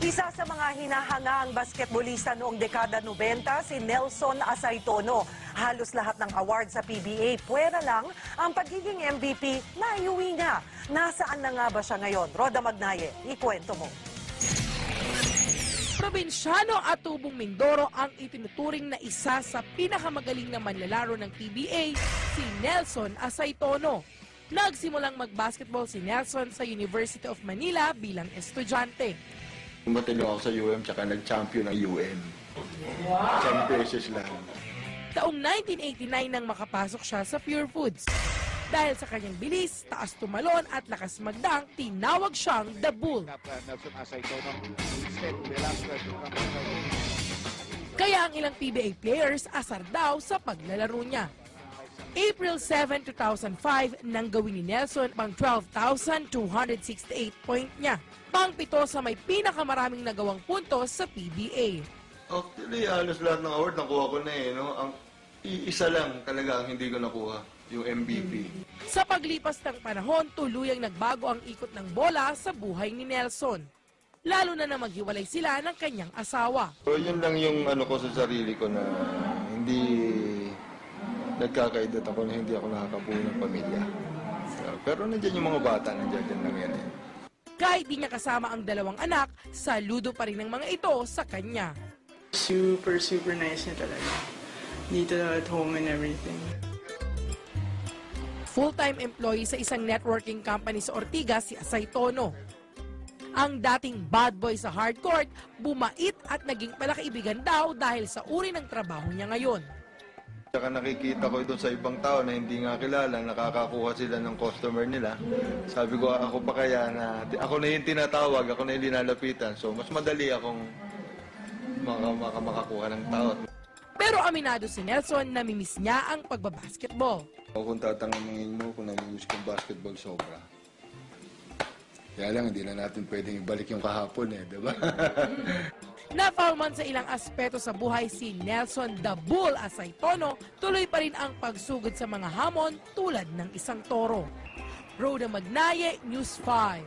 Isa sa mga hinahangaang basketballista noong dekada 90, si Nelson Asaytono. Halos lahat ng award sa PBA, puwera lang ang pagiging MVP na iuwi niya. Nasaan na nga ba siya ngayon? Roda Magnaye, ikwento mo. Probinsyano at Tubong Mindoro ang itinuturing na isa sa pinakamagaling na manlalaro ng PBA, si Nelson Asaytono. Nagsimulang mag-basketball si Nelson sa University of Manila bilang estudyante. Matalo ako sa UM tsaka nag-champion ng UM. Wow! 10 pesos lang. Taong 1989 nang makapasok siya sa Pure Foods. Dahil sa kanyang bilis, taas tumalon at lakas magdang, tinawag siyang The Bull. Kaya ang ilang PBA players asar daw sa paglalaro niya. April 7, 2005, nang gawin ni Nelson pang 12,268 point niya. Pang-pito sa may pinakamaraming nagawang puntos sa PBA. Actually, halos lahat ng award nakuha ko na eh. No? Ang isa lang talaga ang hindi ko nakuha, yung MVP. Sa paglipas ng panahon, tuluyang nagbago ang ikot ng bola sa buhay ni Nelson. Lalo na maghiwalay sila ng kanyang asawa. So, yun lang yung ano ko sa sarili ko na hindi nagkakaedad ako na hindi ako nakakabuo ng pamilya. Pero nandiyan yung mga bata, nandiyan din lang yan eh. Kahit di niya kasama ang dalawang anak, saludo pa rin ng mga ito sa kanya. Super nice niya talaga. Dito at home and everything. Full-time employee sa isang networking company sa Ortigas, si Asaytono. Ang dating bad boy sa hardcourt, bumait at naging palakaibigan daw dahil sa uri ng trabaho niya ngayon. Tsaka nakikita ko doon sa ibang tao na hindi nga kilala, nakakakuha sila ng customer nila. Sabi ko, ako pa kaya na, ako na yung tinatawag, ako na yung linalapitan. So, mas madali akong makakuha ng tao. Pero aminado si Nelson na mimiss niya ang pagbabasketball. Kung tatanungin mo kung nag-use kong basketball, sobra. Kaya lang, hindi na natin pwedeng ibalik yung kahapon eh, di ba? Na-foul man sa ilang aspeto sa buhay si Nelson The Bull Asaytono, tuloy pa rin ang pagsugod sa mga hamon tulad ng isang toro. Roda Magnaye, News 5.